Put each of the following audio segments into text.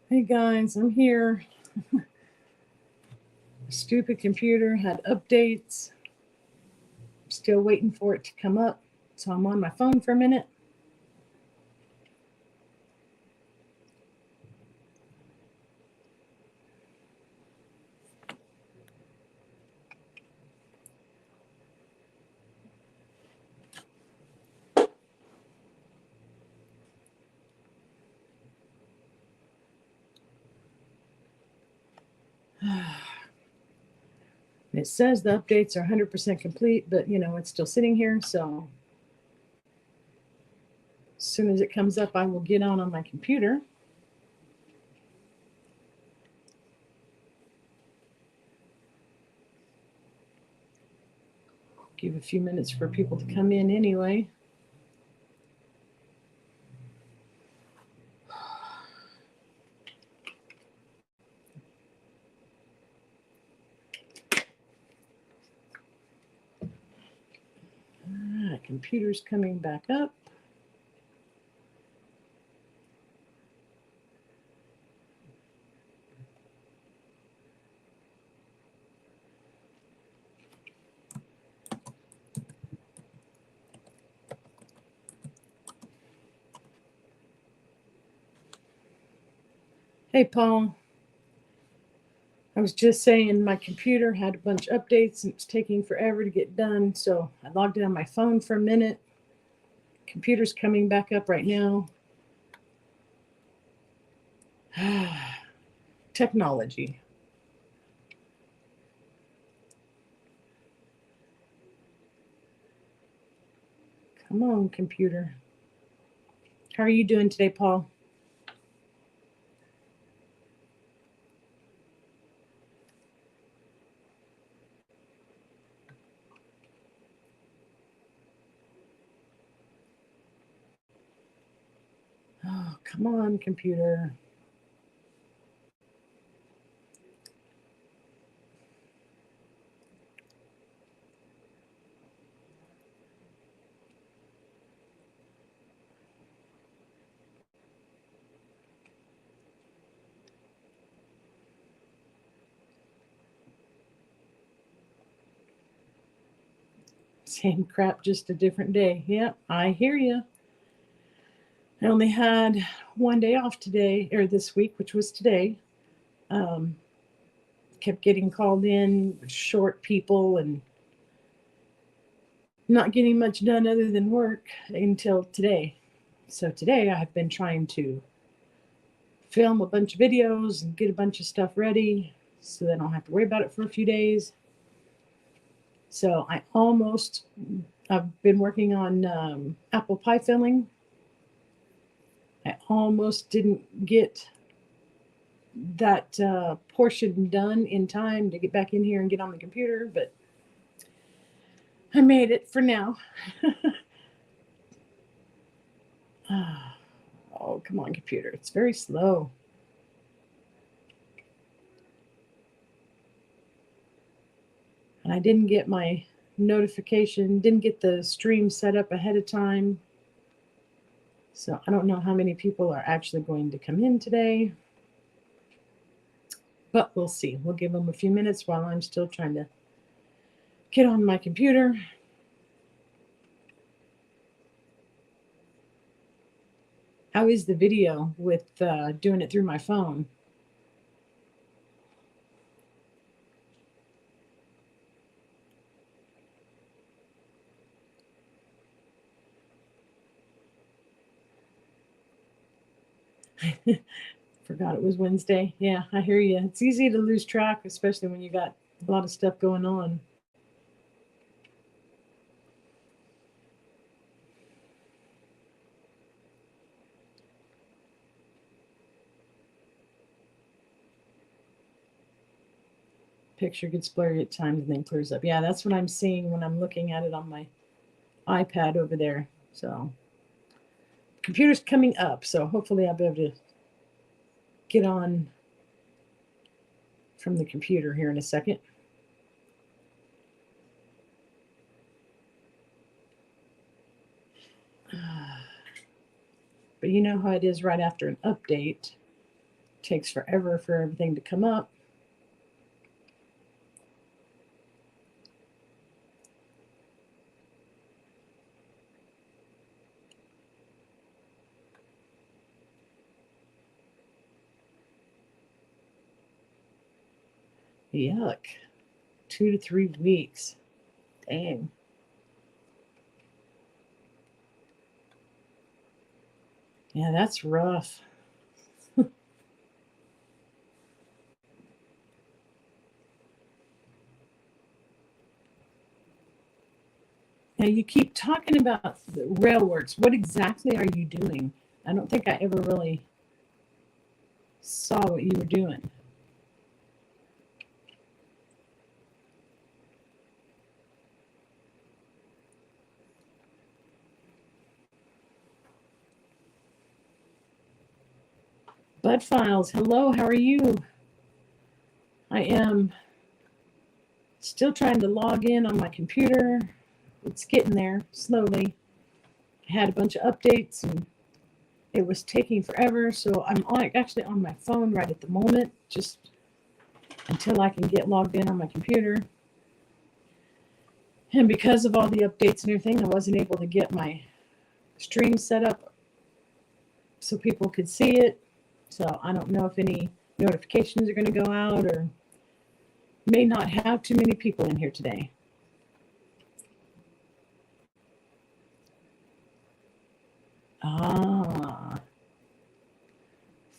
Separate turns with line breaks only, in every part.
Hey guys, I'm here. Stupid computer had updates. I'm still waiting for it to come up. So I'm on my phone for a minute. It says the updates are 100% complete, but it's still sitting here. So as soon as it comes up, I will get on my computer. Give a few minutes for people to come in anyway. Computer's coming back up. Hey, Paul. I was just saying my computer had a bunch of updates and it's taking forever to get done. So I logged in on my phone for a minute. Computer's coming back up right now. Technology. Come on, computer. How are you doing today, Paul? Oh, come on, computer. Same crap, just a different day. Yep, I hear you. I only had one day off today, or this week, which was today. Kept getting called in, short people, and not getting much done other than work until today. So today I've been trying to film a bunch of videos and get a bunch of stuff ready so that I don't have to worry about it for a few days. So I've been working on apple pie filling. I almost didn't get that portion done in time to get back in here and get on the computer, but I made it for now. Oh, come on, computer. It's very slow. And I didn't get my notification, didn't get the stream set up ahead of time. So I don't know how many people are actually going to come in today. But we'll see. We'll give them a few minutes while I'm still trying to get on my computer. How is the video with doing it through my phone? Forgot it was Wednesday. Yeah, I hear you. It's easy to lose track, especially when you got a lot of stuff going on. Picture gets blurry at times and then clears up. Yeah, that's what I'm seeing when I'm looking at it on my iPad over there. So computer's coming up, so hopefully I'll be able to get on from the computer here in a second. But you know how it is right after an update. takes forever for everything to come up. Yuck. 2 to 3 weeks. Dang. Yeah, that's rough. Now you keep talking about the railworks. What exactly are you doing? I don't think I ever really saw what you were doing. Bud Files, hello, how are you? I am still trying to log in on my computer. It's getting there slowly. I had a bunch of updates and it was taking forever, so I'm actually on my phone right at the moment, just until I can get logged in on my computer. And because of all the updates and everything, I wasn't able to get my stream set up so people could see it. So I don't know if any notifications are going to go out, or may not have too many people in here today. Ah,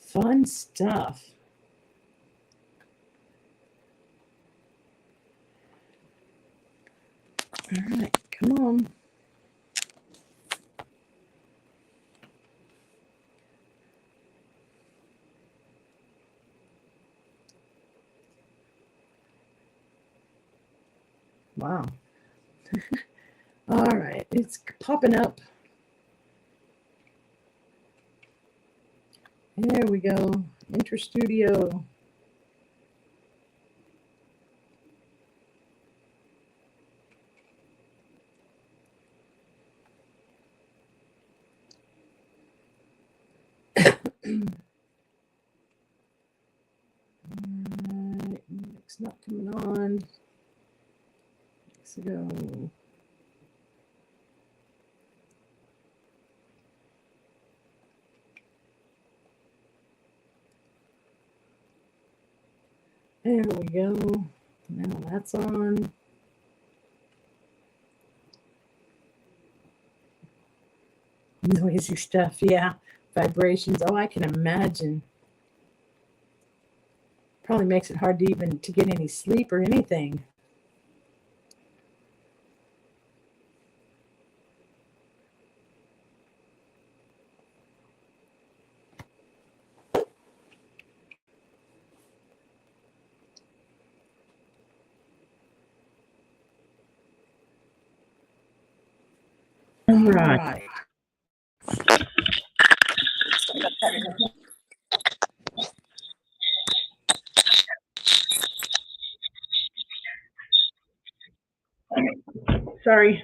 fun stuff. All right, come on. Wow. All right, it's popping up. There we go. Enter studio. It's not coming on. Let's go. There we go. Now that's on. Noisy stuff, yeah. Vibrations. Oh, I can imagine. Probably makes it hard to even to get any sleep or anything. All right. Sorry.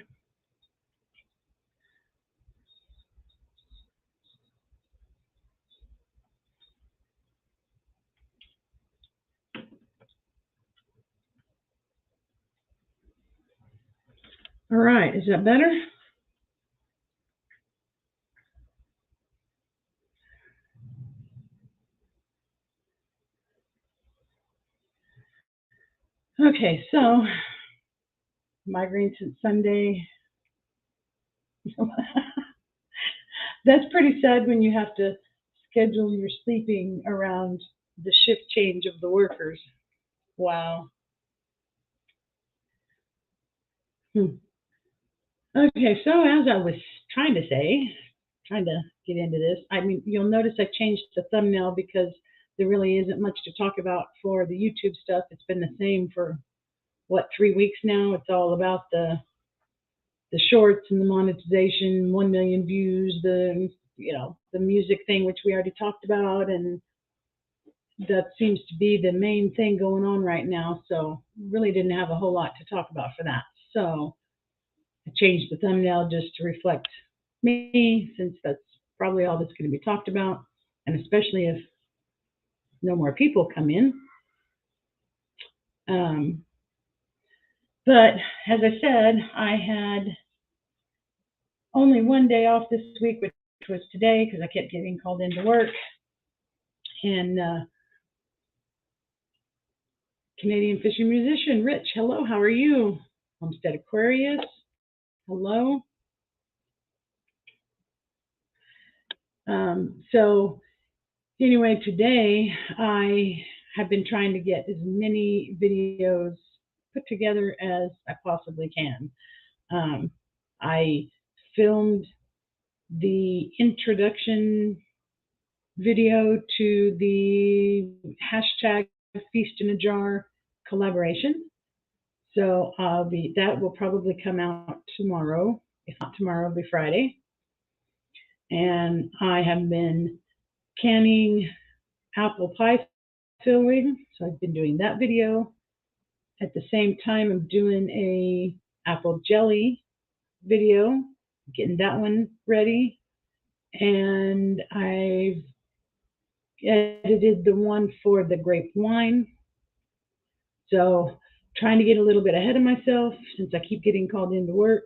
All right, is that better? Okay, so migraine since Sunday. That's pretty sad when you have to schedule your sleeping around the shift change of the workers. Wow. Okay, so as I was trying to say, trying to get into this, I mean, you'll notice I changed the thumbnail because there really isn't much to talk about for the YouTube stuff. It's been the same for, what, 3 weeks now? It's all about the shorts and the monetization, 1 million views, the music thing, which we already talked about, and that seems to be the main thing going on right now. So really didn't have a whole lot to talk about for that. So I changed the thumbnail just to reflect me, since that's probably all that's going to be talked about, and especially if no more people come in. But as I said, I had only one day off this week, which was today, because I kept getting called into work. And Canadian fishing musician, Rich, hello, how are you? Homestead Aquarius, hello. So anyway, today I have been trying to get as many videos put together as I possibly can. I filmed the introduction video to the hashtag Feast in a Jar collaboration. So that will probably come out tomorrow. If not tomorrow, it'll be Friday. And I have been canning apple pie filling, so I've been doing that video. At the same time, I'm doing a apple jelly video, getting that one ready. And I've edited the one for the grape wine. So trying to get a little bit ahead of myself since I keep getting called into work,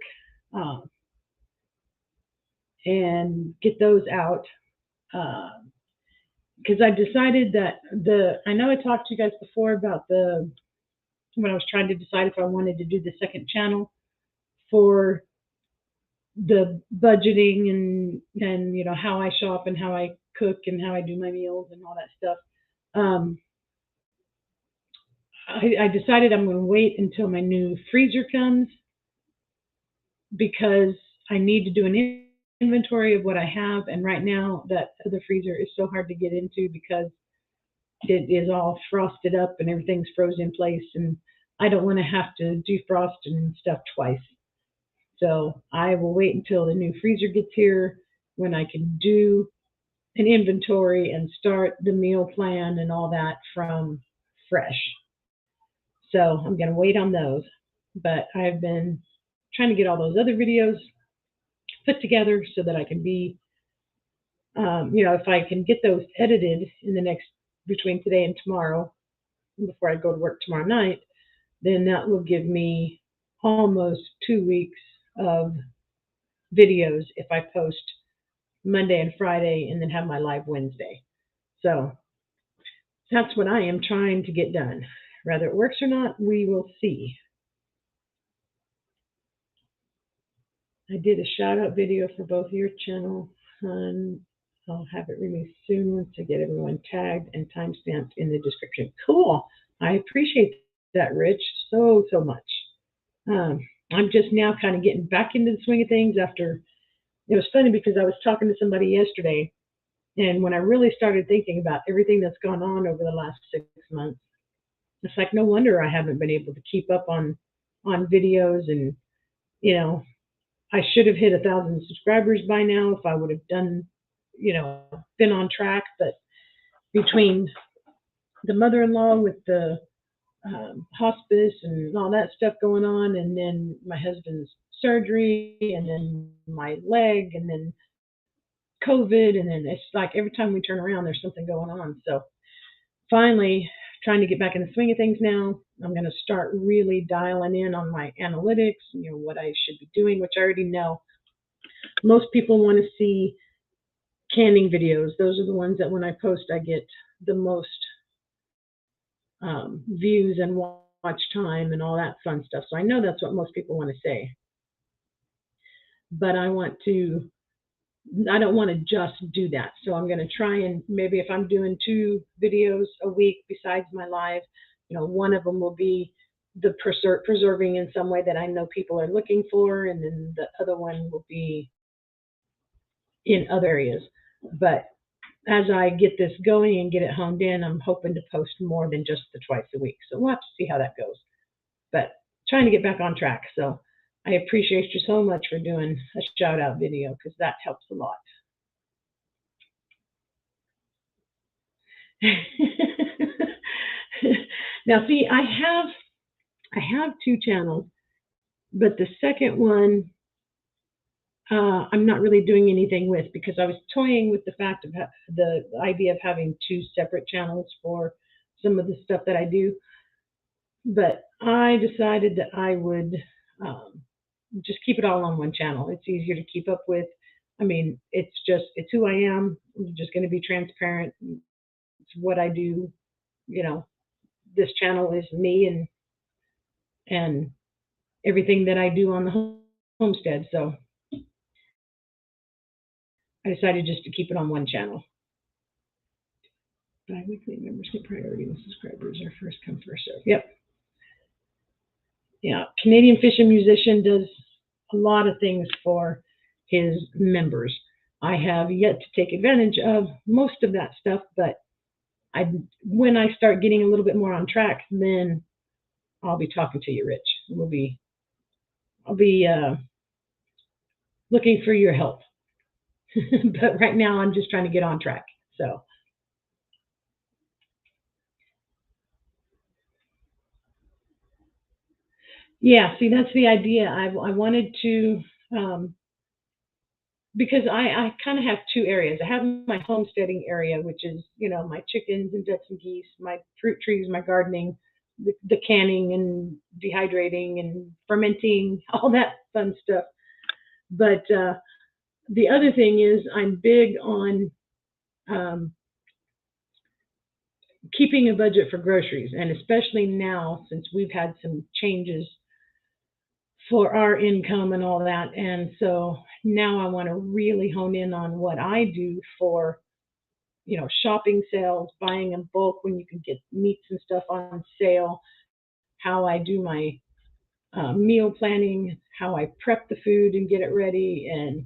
and get those out. Because I decided that I know I talked to you guys before about when I was trying to decide if I wanted to do the second channel for the budgeting and you know how I shop and how I cook and how I do my meals and all that stuff. I decided I'm going to wait until my new freezer comes because I need to do an inventory of what I have. And right now that other freezer is so hard to get into because it is all frosted up and everything's frozen in place. And I don't want to have to defrost and stuff twice. So I will wait until the new freezer gets here when I can do an inventory and start the meal plan and all that from fresh. So I'm going to wait on those. But I've been trying to get all those other videos put together so that I can be, if I can get those edited in the next, between today and tomorrow, before I go to work tomorrow night, then that will give me almost 2 weeks of videos if I post Monday and Friday and then have my live Wednesday. So that's what I am trying to get done. Whether it works or not, we will see. I did a shout out video for both your channel, and I'll have it released soon once I get everyone tagged and timestamped in the description. Cool. I appreciate that, Rich, so much. I'm just now kind of getting back into the swing of things after. It was funny because I was talking to somebody yesterday, and when I really started thinking about everything that's gone on over the last 6 months, it's like no wonder I haven't been able to keep up on videos. And I should have hit 1,000 subscribers by now if I would have done, been on track. But between the mother-in-law with the hospice and all that stuff going on, and then my husband's surgery, and then my leg, and then COVID, and then it's like every time we turn around, there's something going on. So finally, trying to get back in the swing of things now. I'm going to start really dialing in on my analytics, what I should be doing, which I already know. Most people want to see canning videos. Those are the ones that when I post, I get the most views and watch time and all that fun stuff. So I know that's what most people want to say. But I don't want to just do that. So I'm going to try and maybe if I'm doing 2 videos a week besides my live, one of them will be the preserving in some way that I know people are looking for, and then the other one will be in other areas. But as I get this going and get it honed in, I'm hoping to post more than just the twice a week. So we'll have to see how that goes. But trying to get back on track. So I appreciate you so much for doing a shout out video because that helps a lot. Now, see, I have 2 channels, but the second one I'm not really doing anything with, because I was toying with the fact of the idea of having two separate channels for some of the stuff that I do, but I decided that I would um, just keep it all on one channel. It's easier to keep up with. I mean, it's who I am. I'm just going to be transparent. It's what I do. You know, this channel is me and everything that I do on the homestead. So I decided just to keep it on one channel. Bi-weekly membership priority and subscribers are first come, first serve. Yep. Yeah. Canadian Fishing Musician does a lot of things for his members. I have yet to take advantage of most of that stuff, but when I start getting a little bit more on track, then I'll be talking to you, Rich. I'll be looking for your help. But right now, I'm just trying to get on track. So yeah, see, that's the idea. I wanted to, because I kind of have two areas. I have my homesteading area, which is, my chickens and ducks and geese, my fruit trees, my gardening, the canning and dehydrating and fermenting, all that fun stuff. But the other thing is I'm big on um, keeping a budget for groceries, and especially now since we've had some changes for our income and all that. And so now I want to really hone in on what I do for, shopping sales, buying in bulk when you can get meats and stuff on sale, how I do my meal planning, how I prep the food and get it ready, and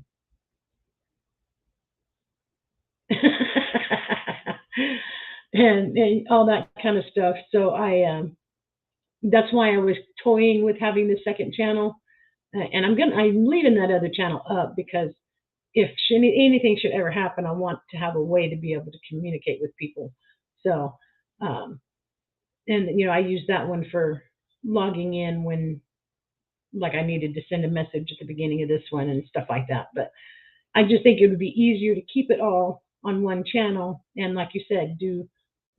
and all that kind of stuff. So that's why I was toying with having the second channel, and I'm leaving that other channel up because if anything should ever happen, I want to have a way to be able to communicate with people. So, um, and I use that one for logging in when, like, I needed to send a message at the beginning of this one and stuff like that. But I just think it would be easier to keep it all on one channel, and like you said, do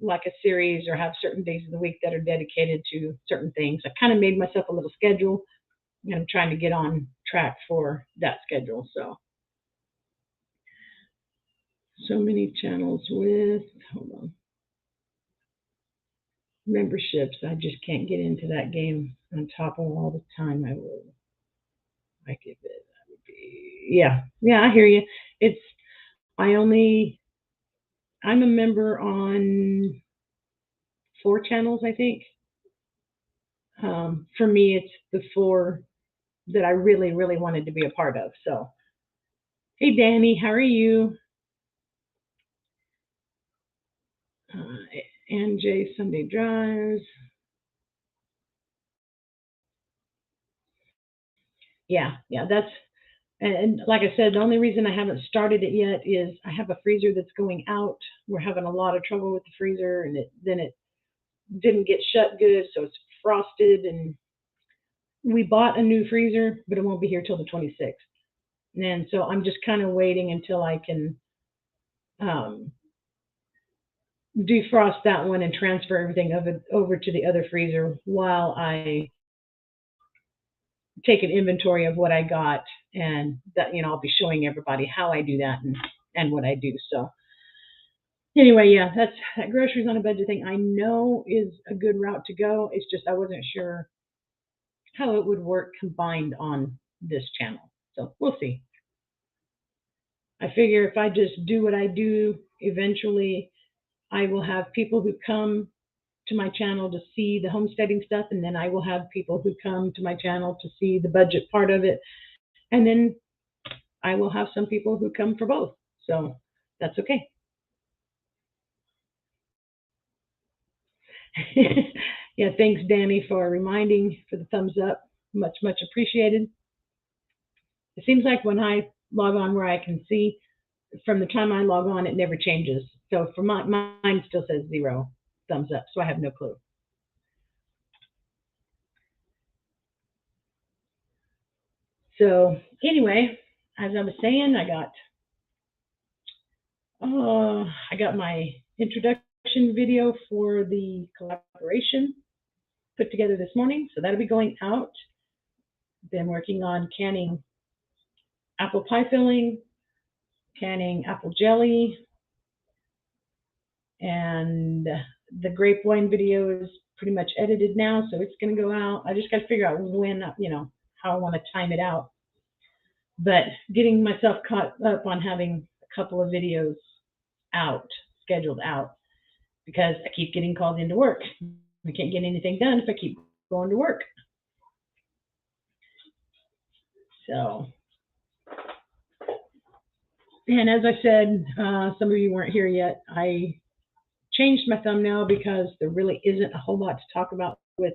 like a series or have certain days of the week that are dedicated to certain things. I kind of made myself a little schedule, and I'm trying to get on track for that schedule. So many channels with, hold on, memberships. I just can't get into that game on top of all the time. I give it, that would be, yeah, I hear you. It's, I only, I'm a member on 4 channels, I think. For me, it's the 4 that I really, really wanted to be a part of. So, hey, Danny, how are you? NJ Sunday Drives. Yeah, that's, and like I said, the only reason I haven't started it yet is I have a freezer that's going out. We're having a lot of trouble with the freezer, and it didn't get shut good, so it's frosted. And we bought a new freezer, but it won't be here till the 26th. And so I'm just kind of waiting until I can um, defrost that one and transfer everything of it over to the other freezer while I take an inventory of what I got, and that, I'll be showing everybody how I do that and what I do. So anyway, yeah, that groceries on a budget thing I know is a good route to go. It's just I wasn't sure how it would work combined on this channel. So we'll see. I figure if I just do what I do, eventually I will have people who come to my channel to see the homesteading stuff, and then I will have people who come to my channel to see the budget part of it, and then I will have some people who come for both. So that's okay. Yeah, thanks, Danny, for reminding, for the thumbs up. Much, much appreciated. It seems like when I log on where I can see, from the time I log on, it never changes. So for mine still says 0 thumbs up, so I have no clue. So anyway, as I was saying, I got my introduction video for the collaboration put together this morning, so that'll be going out. Been working on canning apple pie filling, canning apple jelly, and the grape wine video is pretty much edited now, so it's going to go out. I just got to figure out when, how I want to time it out. But getting myself caught up on having a couple of videos out, scheduled out, because I keep getting called into work. I can't get anything done if I keep going to work. So, and as I said, some of you weren't here yet, I changed my thumbnail because there really isn't a whole lot to talk about with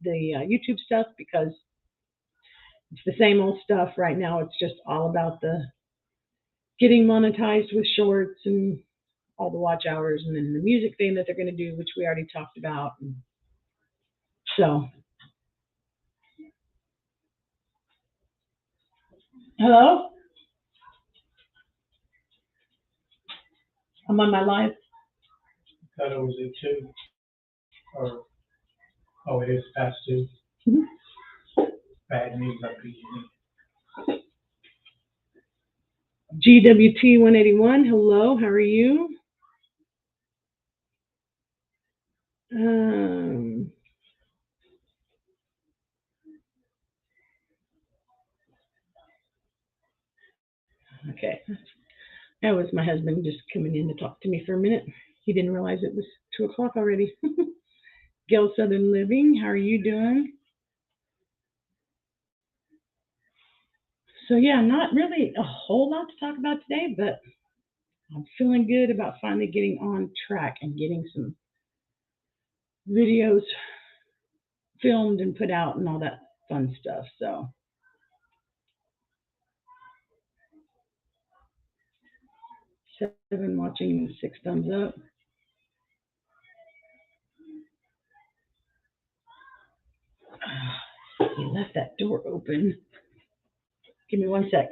the YouTube stuff, because it's the same old stuff right now. It's just all about the getting monetized with shorts and all the watch hours, and then the music thing that they're going to do, which we already talked about. And so, hello? I'm on my live.
I thought it was at 2. Or, oh, it is past 2.
Mm-hmm.
Bad news up here.
GWT 181, hello, how are you? Okay, that was my husband just coming in to talk to me for a minute. He didn't realize it was 2 o'clock already. Gail Southern Living, how are you doing? So yeah, not really a whole lot to talk about today, but I'm feeling good about finally getting on track and getting some videos filmed and put out and all that fun stuff. So 7 watching, 6 thumbs up. He left that door open. Give me 1 sec.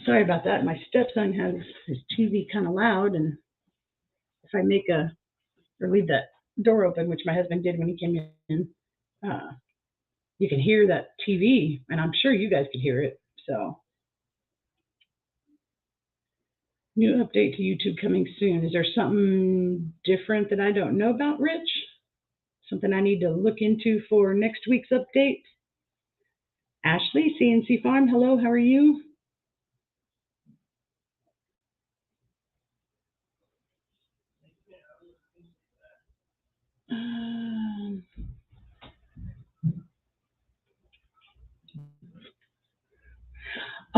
Sorry about that. My stepson has his TV kind of loud, and if I leave that door open, which my husband did when he came in, you can hear that TV, and I'm sure you guys could hear it. So, new update to YouTube coming soon. Is there something different that I don't know about, Rich? Something I need to look into for next week's update? Ashley, CNC Farm, hello, how are you?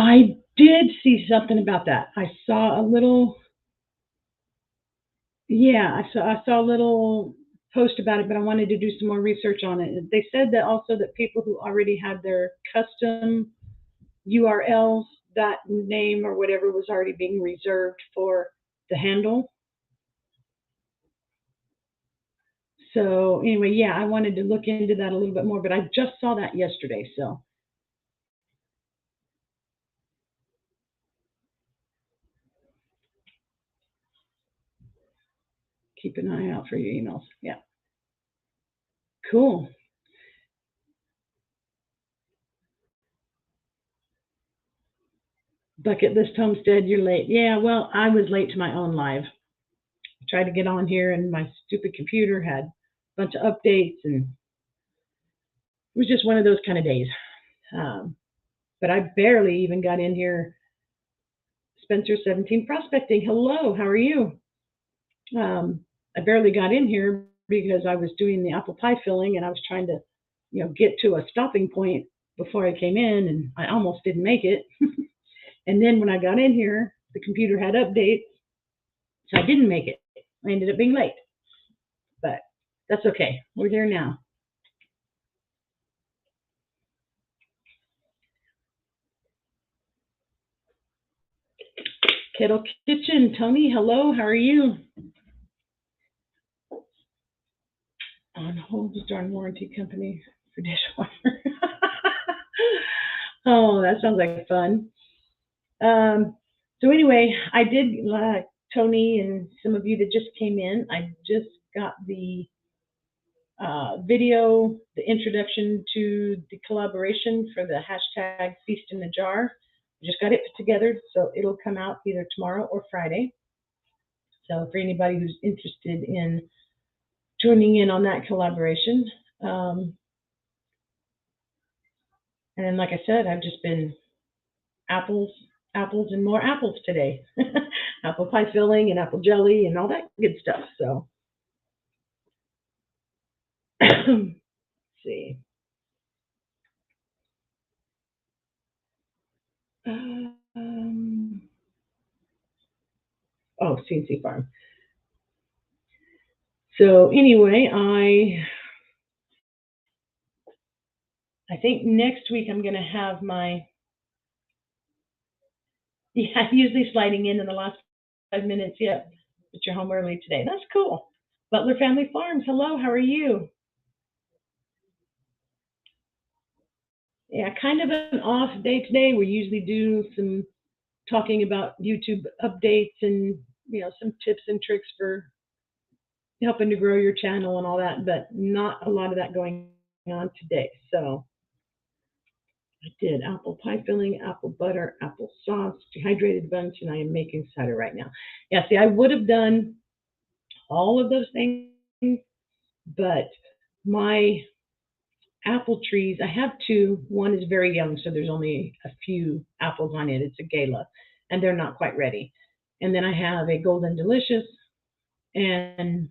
I did see something about that. I saw a little, I saw a little post about it, but I wanted to do some more research on it. They said that also that people who already had their custom URLs, that name or whatever was already being reserved for the handle. So anyway, yeah, I wanted to look into that a little bit more, but I just saw that yesterday, so. Keep an eye out for your emails. Yeah. Cool. Bucket List Homestead, you're late. Yeah, well, I was late to my own live. I tried to get on here, and my stupid computer had a bunch of updates, and it was just one of those kind of days. But I barely even got in here. Spencer 17 Prospecting, hello, how are you? I barely got in here because I was doing the apple pie filling, and I was trying to, get to a stopping point before I came in, and I almost didn't make it. And then when I got in here, the computer had updates, so I didn't make it. I ended up being late, but that's okay. We're here now. Kettle Kitchen, Tony, hello, how are you? On hold with darn warranty company for dishwasher. Oh, that sounds like fun. So anyway, I did, Tony and some of you that just came in, I just got the video, the introduction to the collaboration for the hashtag Feast in the Jar. Just got it put together, so it'll come out either tomorrow or Friday. So for anybody who's interested in joining in on that collaboration. And then, like I said, I've just been apples, and more apples today. Apple pie filling and apple jelly and all that good stuff. So, let's see. Oh, CNC Farm. So anyway, I think next week I'm going to have my, yeah, usually sliding in the last 5 minutes. Yeah, but you're home early today. That's cool. Butler Family Farms, hello, how are you? Yeah, kind of an off day today. We usually do some talking about YouTube updates and, some tips and tricks for helping to grow your channel and all that, but not a lot of that going on today. So I did apple pie filling, apple butter, apple sauce, dehydrated bunch, and I am making cider right now. Yeah, see, I would have done all of those things, but my apple trees, I have two. One is very young, so there's only a few apples on it. It's a gala, and they're not quite ready. And then I have a golden delicious, and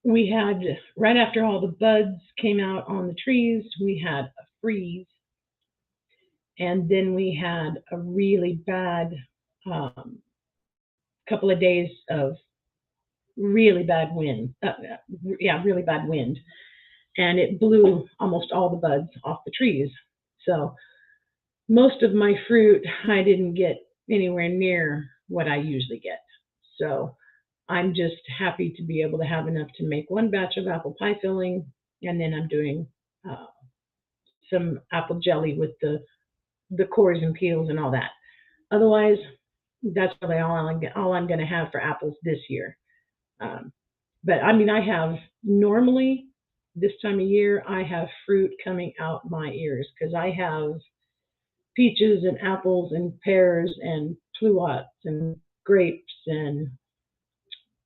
we had, right after all the buds came out on the trees, we had a freeze, and then we had a really bad couple of days of really bad wind. Really bad wind, and it blew almost all the buds off the trees. So most of my fruit I didn't get anywhere near what I usually get. So I'm just happy to be able to have enough to make one batch of apple pie filling, and then I'm doing some apple jelly with the cores and peels and all that. Otherwise, that's really all I'm going to have for apples this year. But I mean, I have normally this time of year I have fruit coming out my ears because I have peaches and apples and pears and pluots and grapes and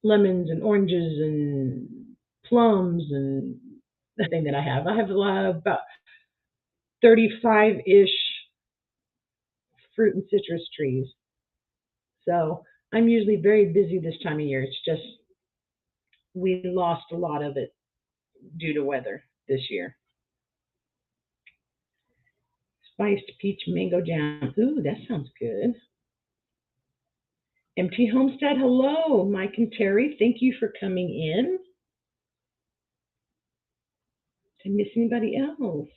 lemons and oranges and plums and everything that I have. I have about 35-ish fruit and citrus trees. So I'm usually very busy this time of year. It's just we lost a lot of it due to weather this year. Spiced peach mango jam. Ooh, that sounds good. MT Homestead, hello. Mike and Terry, thank you for coming in. Did I miss anybody else?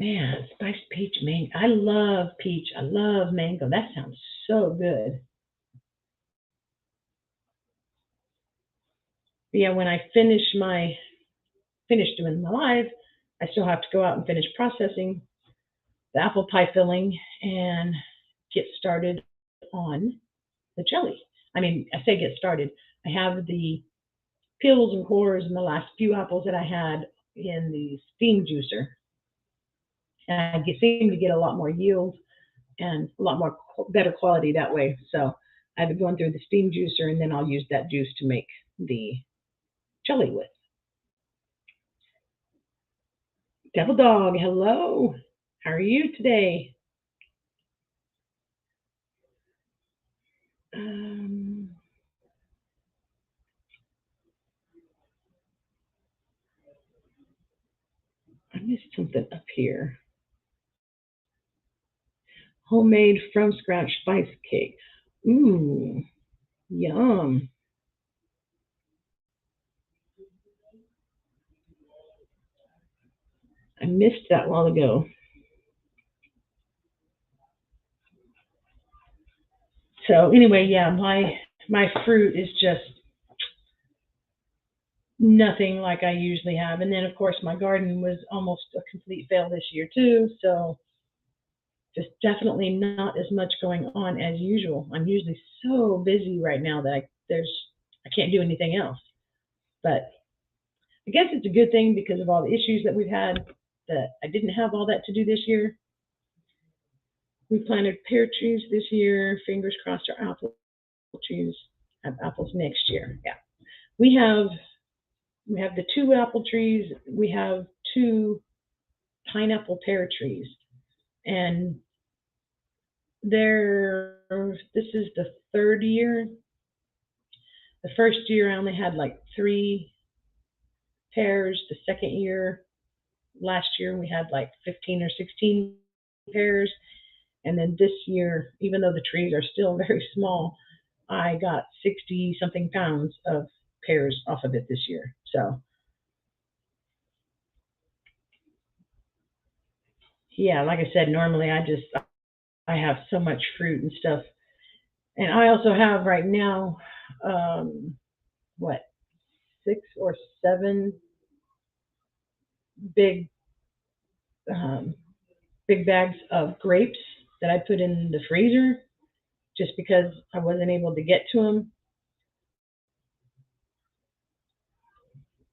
Man, spiced peach mango. I love peach. I love mango. That sounds so good. But yeah, when I finish doing my live, I still have to go out and finish processing the apple pie filling and get started on the jelly. I mean, I say get started. I have the peels and cores and the last few apples that I had in the steam juicer. And I seem to get a lot more yield and a lot more better quality that way. So I've been going through the steam juicer, and then I'll use that juice to make the jelly with. Devil Dog, hello. How are you today? I missed something up here. Homemade from scratch spice cake. Ooh, yum. I missed that a while ago. So anyway, yeah, my fruit is just nothing like I usually have. And then of course my garden was almost a complete fail this year too. So just definitely not as much going on as usual. I'm usually so busy right now that I can't do anything else. But I guess it's a good thing because of all the issues that we've had that I didn't have all that to do this year. We planted pear trees this year. Fingers crossed our apple trees have apples next year. Yeah. We have the two apple trees. We have two pineapple pear trees. And this is the third year. The first year I only had like 3 pears. The second year, last year, we had like 15 or 16 pears. And then this year, even though the trees are still very small, I got 60 something pounds of pears off of it this year. So yeah, like I said, normally I have so much fruit and stuff. And I also have right now, what, 6 or 7 big um, big bags of grapes that I put in the freezer just because I wasn't able to get to them.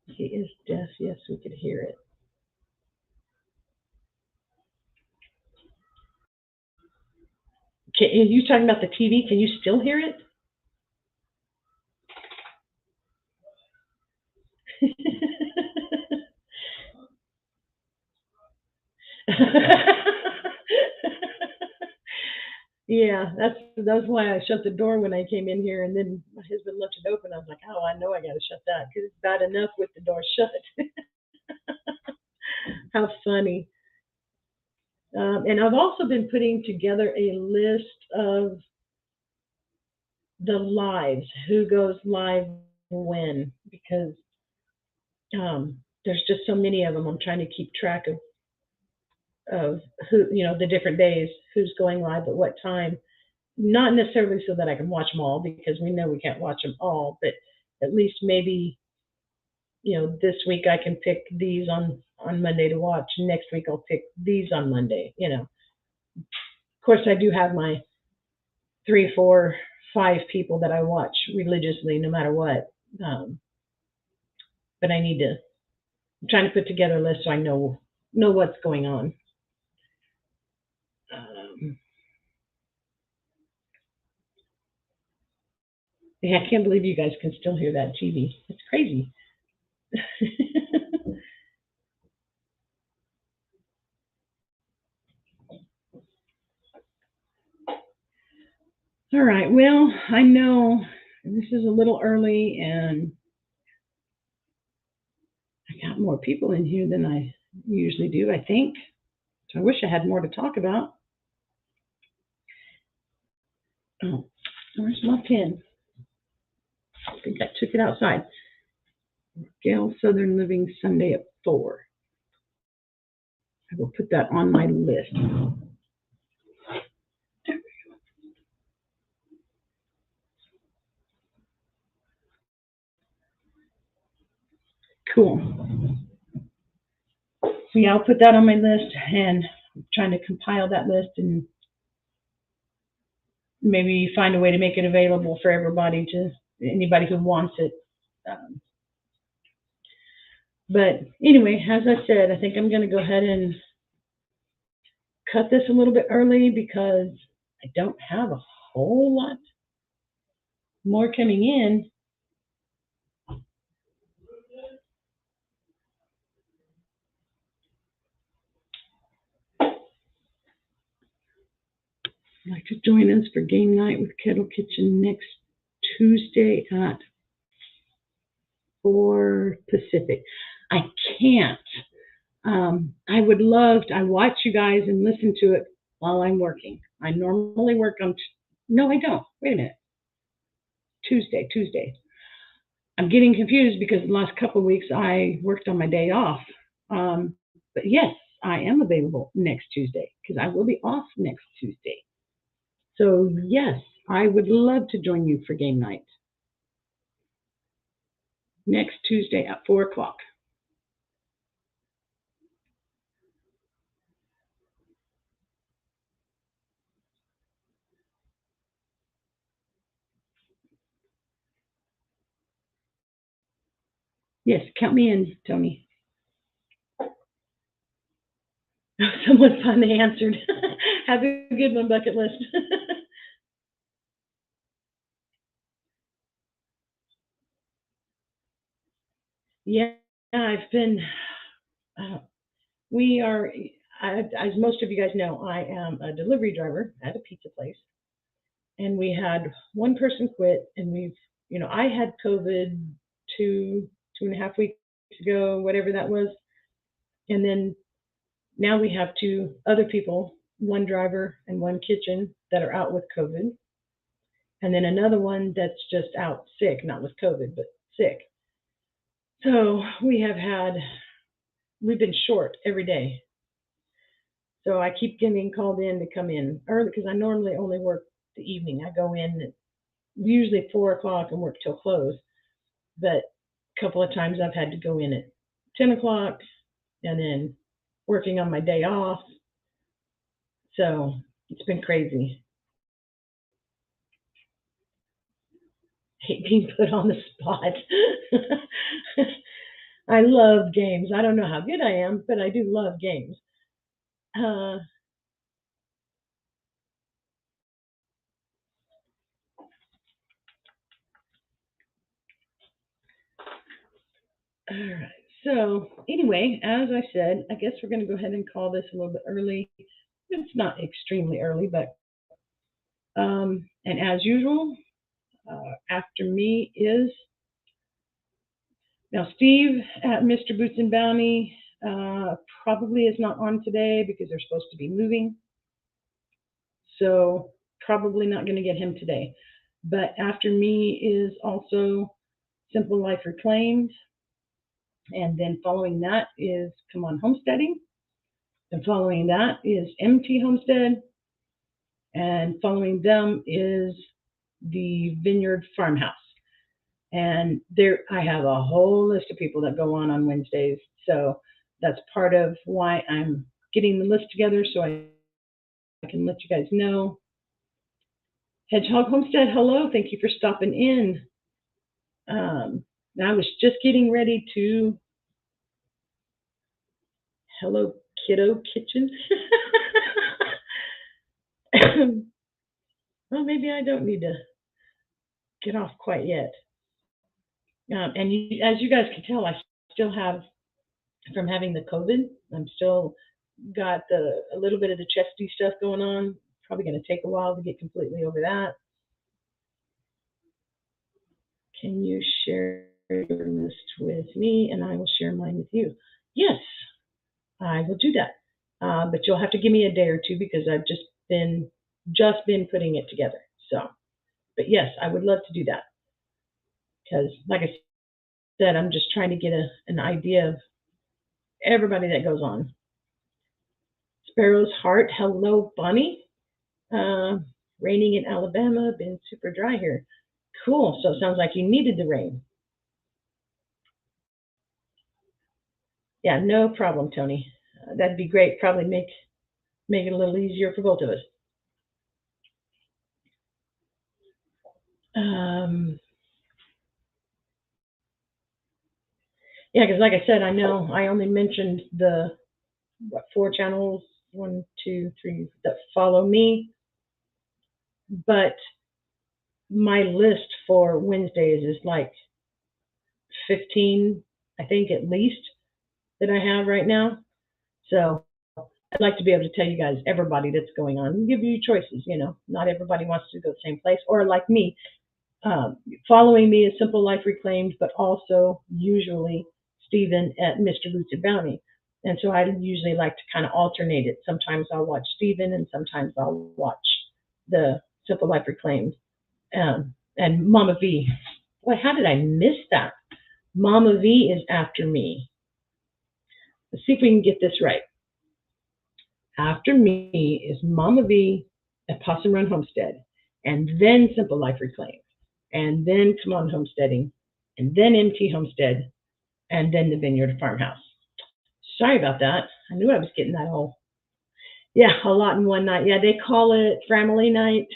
He is deaf. Yes, we could hear it. Are you talking about the TV? Can you still hear it? Yeah, that's why I shut the door when I came in here, and then my husband left it open. I was like, oh, I know I got to shut that because it's bad enough with the door shut. How funny. And I've also been putting together a list of the lives, who goes live when, because there's just so many of them. I'm trying to keep track of who, the different days, who's going live at what time. Not necessarily so that I can watch them all, because we know we can't watch them all, but at least maybe, this week I can pick these on Monday to watch. Next week I'll pick these on Monday. Of course, I do have my 3, 4, 5 people that I watch religiously, no matter what. But I'm trying to put together a list so I know what's going on. Yeah, I can't believe you guys can still hear that TV. It's crazy. All right. Well, I know this is a little early, and I got more people in here than I usually do, I think. So I wish I had more to talk about. Oh, where's my pen? I think I took it outside. Gail Southern Living Sunday at 4. I will put that on my list. Cool. So yeah, I'll put that on my list, and I'm trying to compile that list and maybe find a way to make it available for everybody, to anybody who wants it. But anyway, as I said, I think I'm going to go ahead and cut this a little bit early because I don't have a whole lot more coming in. I'd like to join us for game night with Kettle Kitchen next Tuesday at 4 Pacific. I can't. I would love to. I watch you guys and listen to it while I'm working. I normally work on. No, I don't. Wait a minute. Tuesday. I'm getting confused because the last couple of weeks I worked on my day off. But yes, I am available next Tuesday because I will be off next Tuesday. So yes, I would love to join you for game night next Tuesday at 4 o'clock. Yes, count me in, Tony. Someone finally answered. Have a good one, bucket list. Yeah, I've been. We are, as most of you guys know, I am a delivery driver at a pizza place, and we had one person quit, and I had COVID 2.5 weeks ago, whatever that was, and then now we have two other people, one driver and one kitchen, that are out with COVID, and then another one that's just out sick, not with COVID, but sick. So we've been short every day. So I keep getting called in to come in early because I normally only work the evening. I go in at usually 4 o'clock and work till close. But a couple of times I've had to go in at 10 o'clock and then working on my day off. So it's been crazy. Hate being put on the spot. I love games. I don't know how good I am, but I do love games. All right. So anyway, as I said, I guess we're going to go ahead and call this a little bit early. It's not extremely early, but and as usual, after me is now Steve at Mr. Boots and Bounty. Probably is not on today because they're supposed to be moving, so probably not going to get him today. But after me is also Simple Life Reclaimed, and then following that is Come On Homesteading, and following that is MT Homestead, and following them is the Vineyard Farmhouse. And there, I have a whole list of people that go on Wednesdays. So that's part of why I'm getting the list together so I can let you guys know. Hedgehog Homestead, hello. Thank you for stopping in. I was just getting ready to. Hello, Kiddo Kitchen. Well, maybe I don't need to get off quite yet. And as you guys can tell, I still have, from having the COVID, I'm still got a little bit of the chesty stuff going on. Probably going to take a while to get completely over that. Can you share your list with me and I will share mine with you? Yes, I will do that. But you'll have to give me a day or two because I've just been putting it together. So, but yes, I would love to do that because, like I said, I'm just trying to get an idea of everybody that goes on. Sparrow's Heart, hello, Bonnie. Raining in Alabama, been super dry here. Cool, so it sounds like you needed the rain. Yeah, no problem, Tony. That'd be great. Probably make it a little easier for both of us. Yeah, because like I said, I know I only mentioned the 4 channels, 1, 2, 3 that follow me, but my list for Wednesdays is like 15, I think at least, that I have right now. So I'd like to be able to tell you guys everybody that's going on and give you choices. Not everybody wants to go the same place, or like me, following me is Simple Life Reclaimed, but also usually Stephen at Mr. Boots and Bounty. And so I usually like to kind of alternate it. Sometimes I'll watch Stephen, and sometimes I'll watch the Simple Life Reclaimed. And Mama V. Boy, how did I miss that? Mama V is after me. Let's see if we can get this right. After me is Mama V at Possum Run Homestead. and then Simple Life Reclaimed, and then Come On Homesteading, and then MT Homestead, and then the Vineyard Farmhouse. Sorry about that. I knew I was getting that all. Yeah, a lot in one night. Yeah, they call it family night.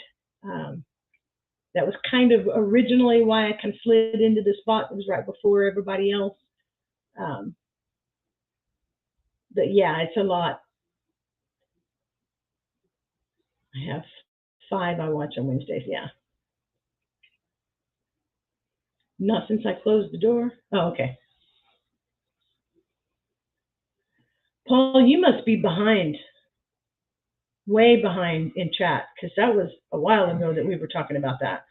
That was kind of originally why I kind of slid into the spot. It was right before everybody else. But yeah, it's a lot. I have 5 I watch on Wednesdays. Yeah. Not since I closed the door. Oh, okay. Paul, you must be behind, way behind in chat, because that was a while ago that we were talking about that.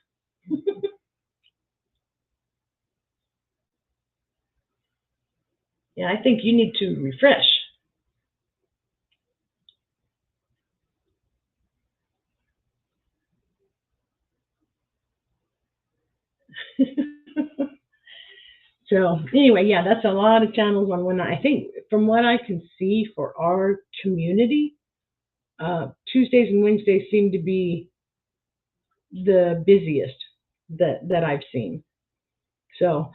Yeah, I think you need to refresh. So anyway, yeah, that's a lot of channels on one night. I think from what I can see for our community, Tuesdays and Wednesdays seem to be the busiest that I've seen. So,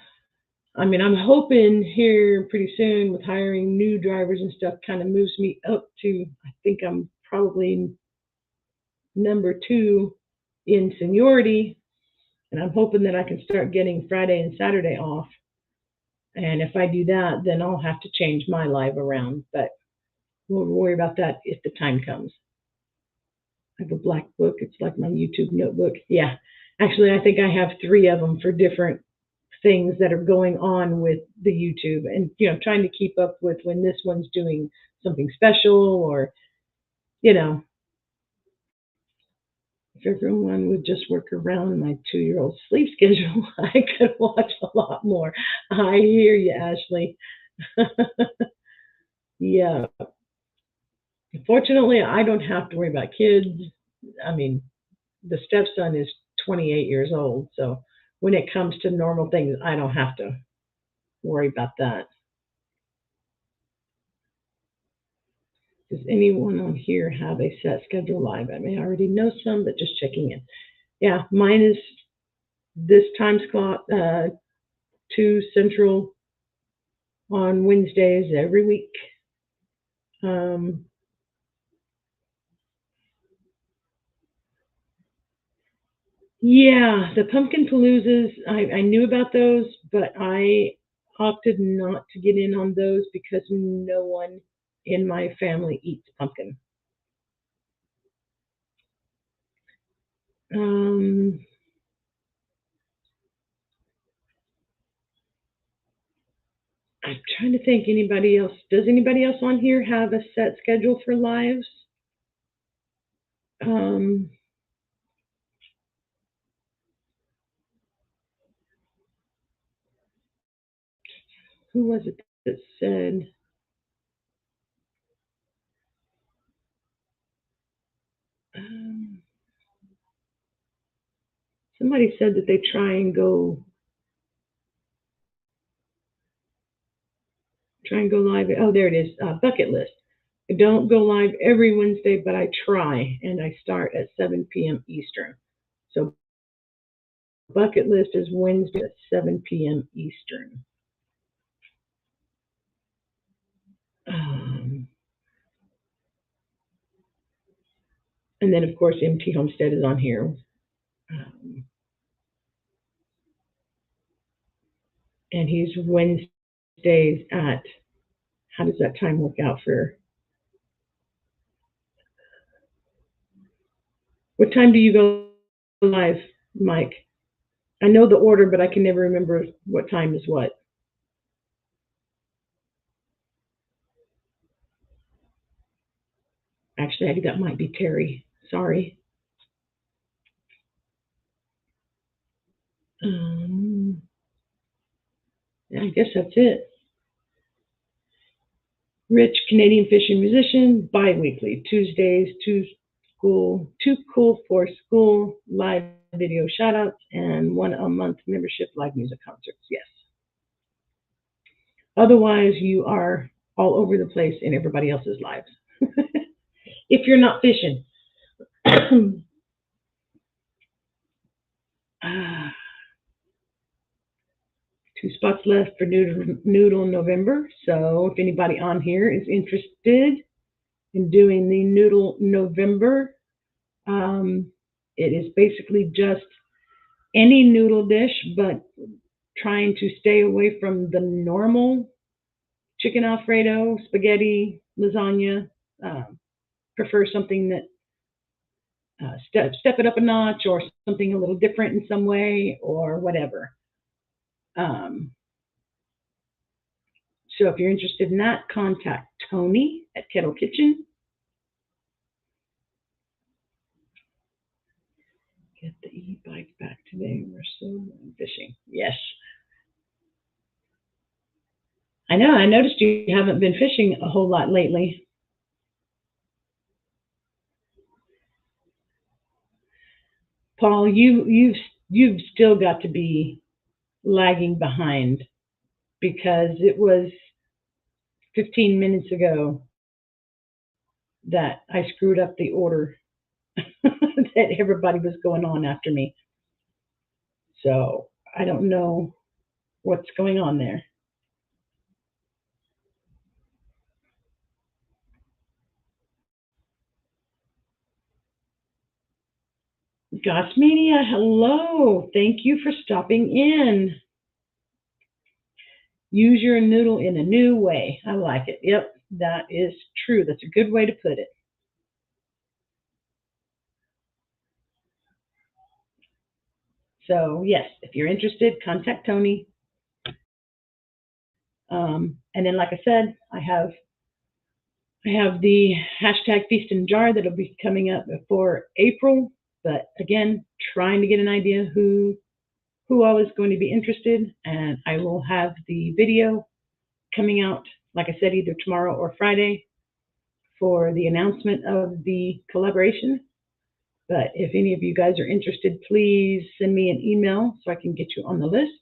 I mean, I'm hoping here pretty soon with hiring new drivers and stuff kind of moves me up to, I think I'm probably number 2 in seniority. And I'm hoping that I can start getting Friday and Saturday off. And if I do that, then I'll have to change my live around. But we'll worry about that if the time comes. I have a black book. It's like my YouTube notebook. Yeah. Actually, I think I have 3 of them for different things that are going on with the YouTube, and trying to keep up with when this one's doing something special, or if everyone would just work around my 2-year-old sleep schedule, I could watch a lot more. I hear you, Ashley. Yeah. Fortunately, I don't have to worry about kids. I mean, the stepson is 28 years old, so when it comes to normal things, I don't have to worry about that. Does anyone on here have a set schedule live? I may already know some, but just checking in. Yeah, mine is this time slot, 2 Central on Wednesdays every week. Yeah, the pumpkin paloozas, I knew about those, but I opted not to get in on those because no one in my family eats pumpkin. I'm trying to think, anybody else? Does anybody else on here have a set schedule for lives? Who was it that said? Somebody said that they try and go live. Oh, there it is. Bucket list. I don't go live every Wednesday, but I try, and I start at 7 p.m. Eastern. So bucket list is Wednesday at 7 p.m. Eastern. And then, of course, MT Homestead is on here. And he's Wednesdays at, how does that time work out for? What time do you go live, Mike? I know the order, but I can never remember what time is what. Actually, I think that might be Terry. Sorry. I guess that's it. Rich, Canadian fishing musician, bi-weekly, Tuesdays, 2 cool for school, live video shout-outs, and 1 a month membership live music concerts. Yes. Otherwise, you are all over the place in everybody else's lives. If you're not fishing. 2 spots left for Noodle November. So if anybody on here is interested in doing the Noodle November, it is basically just any noodle dish, but trying to stay away from the normal chicken Alfredo, spaghetti, lasagna. Prefer something that step it up a notch, or something a little different in some way, or whatever. So if you're interested in that, contact Tony at Kettle Kitchen. Get the e-bike back today. We're so fishing. Yes. I know. I noticed you haven't been fishing a whole lot lately. Paul, you've still got to be lagging behind, because it was 15 minutes ago that I screwed up the order that everybody was going on after me. So I don't know what's going on there. Goss Media, hello. Thank you for stopping in. Use your noodle in a new way. I like it. Yep, that is true. That's a good way to put it. So yes, if you're interested, contact Tony. And then, like I said, I have the hashtag Feast and Jar that'll be coming up before April. But again, trying to get an idea who all is going to be interested, and I will have the video coming out, like I said, either tomorrow or Friday for the announcement of the collaboration. But if any of you guys are interested, please send me an email so I can get you on the list.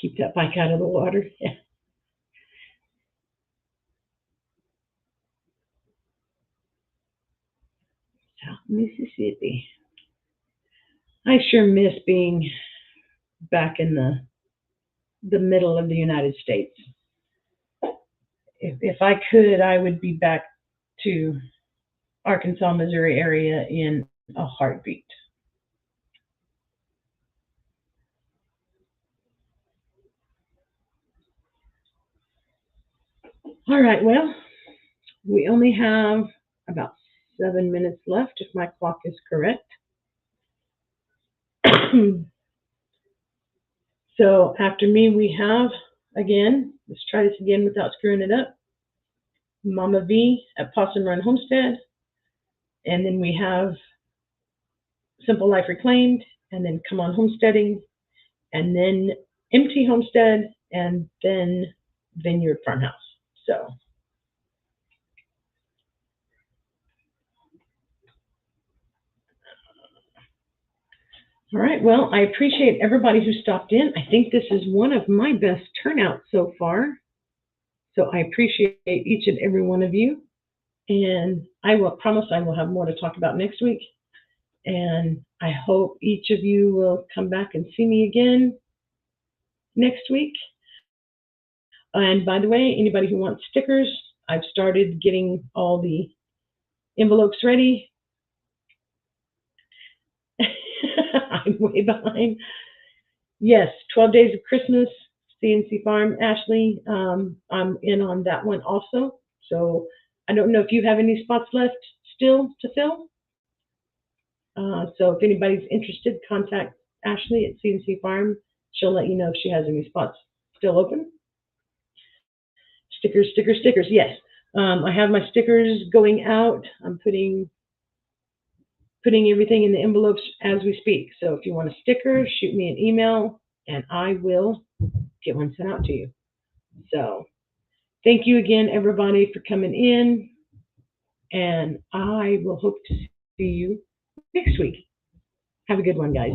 Keep that bike out of the water. Yeah. South Mississippi. I sure miss being back in the middle of the United States. If I could, I would be back to Arkansas, Missouri area in a heartbeat. All right, well, we only have about 7 minutes left, if my clock is correct. So after me, we have, again, let's try this again without screwing it up, Mama V at Possum Run Homestead. And then we have Simple Life Reclaimed, and then Come On Homesteading, and then Empty Homestead, and then Vineyard Farmhouse. So all right, well, I appreciate everybody who stopped in. I think this is one of my best turnouts so far. So I appreciate each and every one of you. And I will promise I will have more to talk about next week. And I hope each of you will come back and see me again next week. And by the way, anybody who wants stickers, I've started getting all the envelopes ready. I'm way behind. Yes, 12 Days of Christmas, CNC Farm. Ashley, I'm in on that one also. So I don't know if you have any spots left still to fill. So if anybody's interested, contact Ashley at CNC Farm. She'll let you know if she has any spots still open. Stickers, stickers, stickers. Yes, I have my stickers going out. I'm putting everything in the envelopes as we speak. So if you want a sticker, shoot me an email and I will get one sent out to you. So thank you again, everybody, for coming in. And I will hope to see you next week. Have a good one, guys.